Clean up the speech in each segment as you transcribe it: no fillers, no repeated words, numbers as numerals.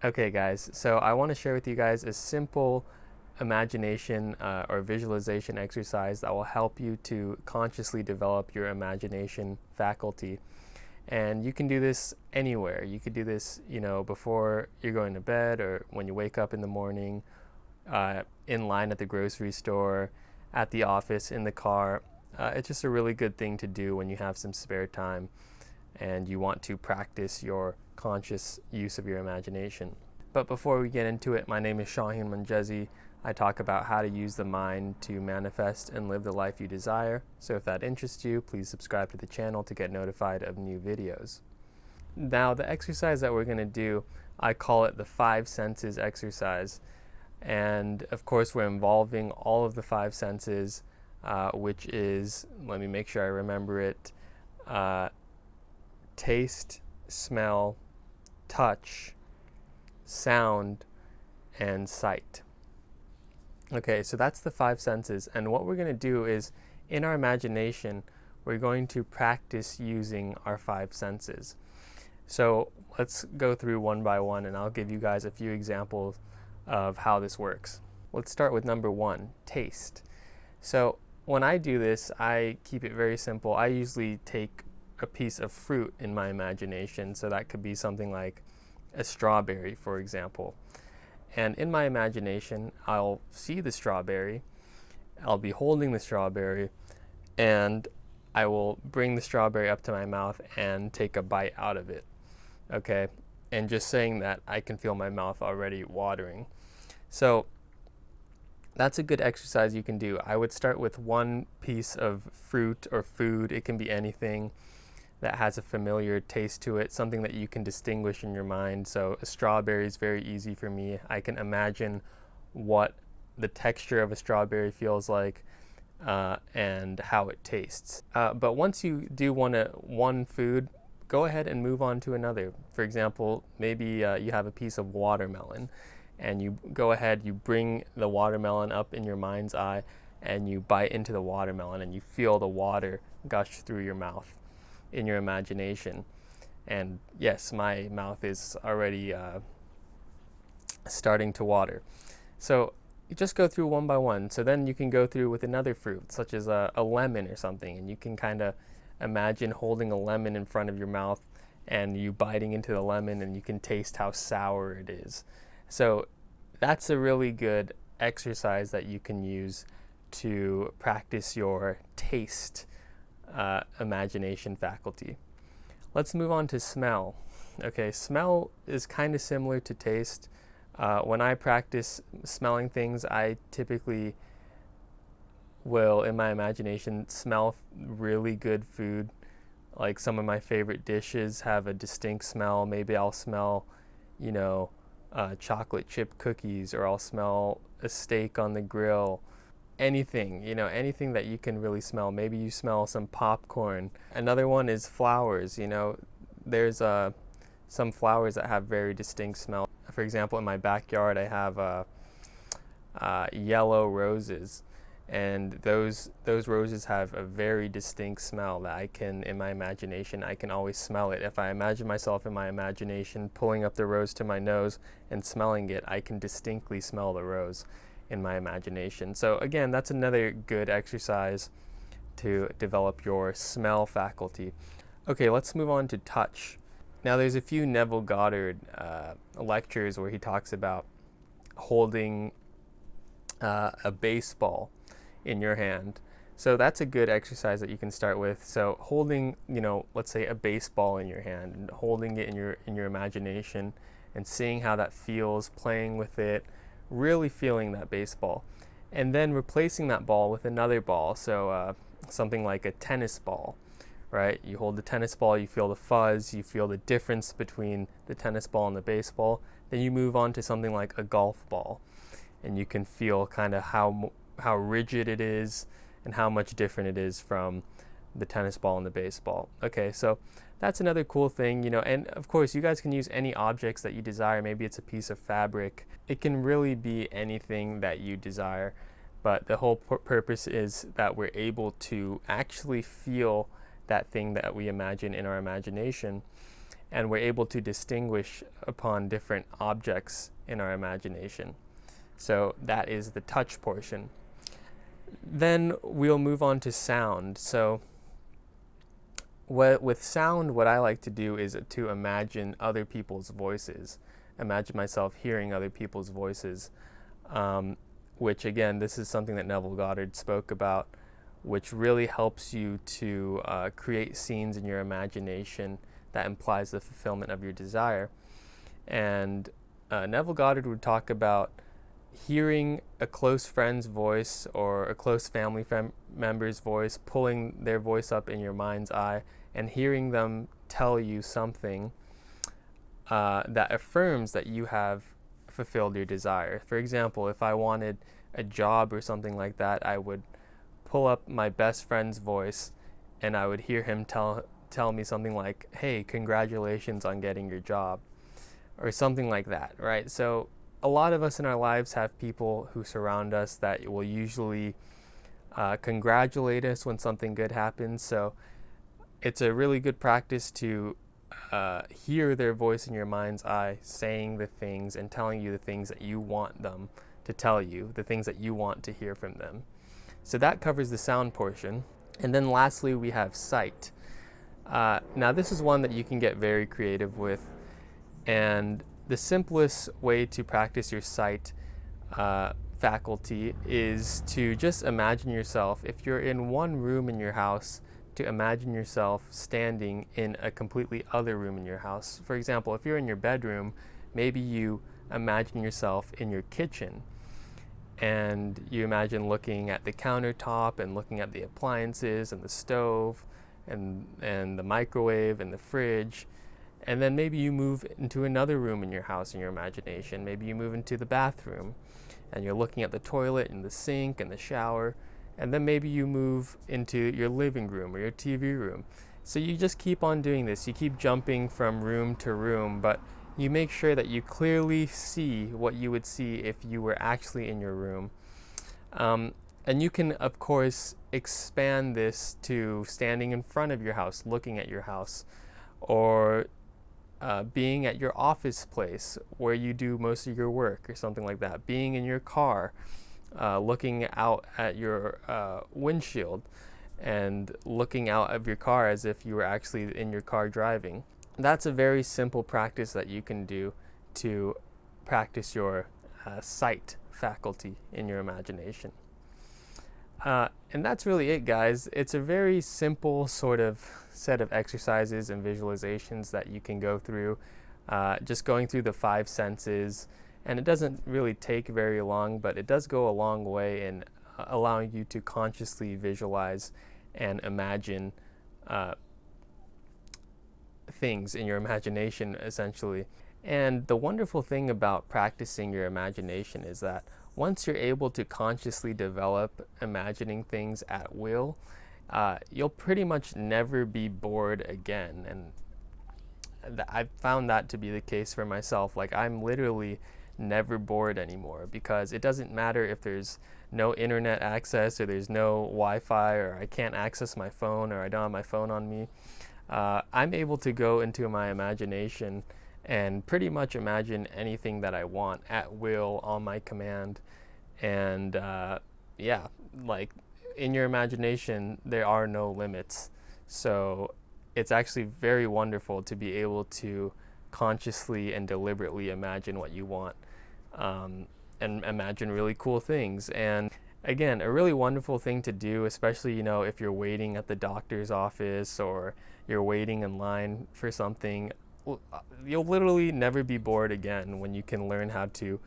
Okay guys, so I want to share with you guys a simple imagination or visualization exercise that will help you to consciously develop your imagination faculty. And you can do this anywhere. You could do this, before you're going to bed or when you wake up in the morning, in line at the grocery store, at the office, in the car. It's just a really good thing to do when you have some spare time and you want to practice your conscious use of your imagination. But before we get into it, my name is Shaheen Manjezi. I talk about how to use the mind to manifest and live the life you desire. So if that interests you, please subscribe to the channel to get notified of new videos. Now, the exercise that we're going to do, I call it the 5 senses exercise. And of course, we're involving all of the 5 senses, which is, let me make sure I remember it, taste, smell, touch, sound, and sight. Okay, so that's the 5 senses. And what we're going to do is, in our imagination, we're going to practice using our 5 senses. So let's go through one by one, and I'll give you guys a few examples of how this works. Let's start with number 1, taste. So when I do this, I keep it very simple. I usually take a piece of fruit in my imagination. So that could be something like a strawberry, for example. And in my imagination, I'll see the strawberry, I'll be holding the strawberry, and I will bring the strawberry up to my mouth and take a bite out of it. Okay? And just saying that, I can feel my mouth already watering. So that's a good exercise you can do. I would start with one piece of fruit or food. It can be anything that has a familiar taste to it, something that you can distinguish in your mind. So a strawberry is very easy for me. I can imagine what the texture of a strawberry feels like and how it tastes. But once you do one food, go ahead and move on to another. For example, maybe you have a piece of watermelon, and you go ahead, you bring the watermelon up in your mind's eye, and you bite into the watermelon, and you feel the water gush through your mouth in your imagination. And yes, my mouth is already starting to water. So you just go through one by one. So then you can go through with another fruit, such as a lemon or something, and you can kind of imagine holding a lemon in front of your mouth and you biting into the lemon, and you can taste how sour it is. So that's a really good exercise that you can use to practice your taste imagination faculty. Let's move on to smell. Okay, smell is kind of similar to taste. When I practice smelling things, I typically will, in my imagination, smell really good food. Like some of my favorite dishes have a distinct smell. Maybe I'll smell, chocolate chip cookies, or I'll smell a steak on the grill. Anything, anything that you can really smell. Maybe you smell some popcorn. Another one is flowers. There's some flowers that have very distinct smell. For example, in my backyard, I have yellow roses, and those roses have a very distinct smell that I can, in my imagination, I can always smell it. If I imagine myself in my imagination pulling up the rose to my nose and smelling it, I can distinctly smell the rose in my imagination. So again, that's another good exercise to develop your smell faculty. Okay, let's move on to touch. Now, there's a few Neville Goddard lectures where he talks about holding a baseball in your hand. So that's a good exercise that you can start with. So holding, let's say a baseball in your hand, and holding it in your imagination and seeing how that feels, playing with it, really feeling that baseball, and then replacing that ball with another ball. So something like a tennis ball, right? You hold the tennis ball, you feel the fuzz, you feel the difference between the tennis ball and the baseball. Then you move on to something like a golf ball, and you can feel kind of how rigid it is and how much different it is from the tennis ball and the baseball. Okay, so that's another cool thing, and of course you guys can use any objects that you desire. Maybe it's a piece of fabric. It can really be anything that you desire, but the whole purpose is that we're able to actually feel that thing that we imagine in our imagination. and we're able to distinguish upon different objects in our imagination. So that is the touch portion. Then we'll move on to sound. So with sound, what I like to do is to imagine other people's voices. Imagine myself hearing other people's voices, which again, this is something that Neville Goddard spoke about, which really helps you to create scenes in your imagination that implies the fulfillment of your desire. And Neville Goddard would talk about hearing a close friend's voice or a close family member's voice, pulling their voice up in your mind's eye and hearing them tell you something that affirms that you have fulfilled your desire. For example, if I wanted a job or something like that, I would pull up my best friend's voice and I would hear him tell me something like, "Hey, congratulations on getting your job," or something like that, right? So a lot of us in our lives have people who surround us that will usually congratulate us when something good happens. So it's a really good practice to hear their voice in your mind's eye saying the things and telling you the things that you want them to tell you, the things that you want to hear from them. So that covers the sound portion. And then lastly, we have sight. Now this is one that you can get very creative with, and the simplest way to practice your sight faculty is to just imagine yourself, if you're in one room in your house, to imagine yourself standing in a completely other room in your house. For example, if you're in your bedroom, maybe you imagine yourself in your kitchen and you imagine looking at the countertop and looking at the appliances and the stove and the microwave and the fridge. And then maybe you move into another room in your house in your imagination. Maybe you move into the bathroom and you're looking at the toilet and the sink and the shower. And then maybe you move into your living room or your TV room. So you just keep on doing this. You keep jumping from room to room, but you make sure that you clearly see what you would see if you were actually in your room. And you can, of course, expand this to standing in front of your house, looking at your house, or being at your office place where you do most of your work or something like that, being in your car, looking out at your windshield and looking out of your car as if you were actually in your car driving. That's a very simple practice that you can do to practice your sight faculty in your imagination. And that's really it, guys. It's a very simple sort of set of exercises and visualizations that you can go through, just going through the 5 senses. And it doesn't really take very long, but it does go a long way in allowing you to consciously visualize and imagine things in your imagination, essentially. And the wonderful thing about practicing your imagination is that once you're able to consciously develop imagining things at will, you'll pretty much never be bored again. And I've found that to be the case for myself. Like, I'm literally never bored anymore, because it doesn't matter if there's no internet access or there's no Wi-Fi or I can't access my phone or I don't have my phone on me. I'm able to go into my imagination and pretty much imagine anything that I want at will on my command. And yeah, like, in your imagination, there are no limits. So it's actually very wonderful to be able to consciously and deliberately imagine what you want, and imagine really cool things. And again, a really wonderful thing to do, especially, if you're waiting at the doctor's office or you're waiting in line for something. You'll literally never be bored again when you can learn how to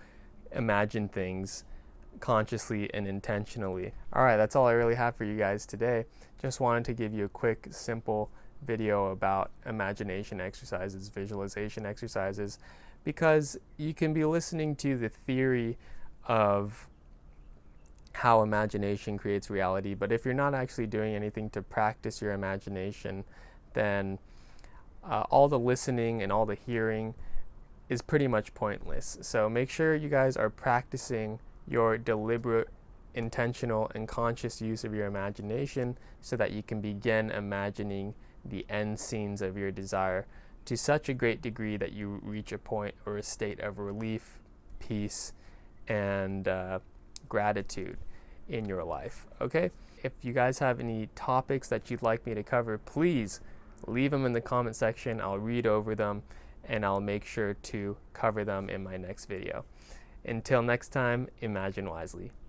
imagine things consciously and intentionally. All right, that's all I really have for you guys today. Just wanted to give you a quick, simple video about imagination exercises, visualization exercises, because you can be listening to the theory of how imagination creates reality, but if you're not actually doing anything to practice your imagination, then all the listening and all the hearing is pretty much pointless. So make sure you guys are practicing your deliberate, intentional, and conscious use of your imagination so that you can begin imagining the end scenes of your desire to such a great degree that you reach a point or a state of relief, peace, and gratitude in your life. Okay? If you guys have any topics that you'd like me to cover, please leave them in the comment section. I'll read over them and I'll make sure to cover them in my next video. Until next time, imagine wisely.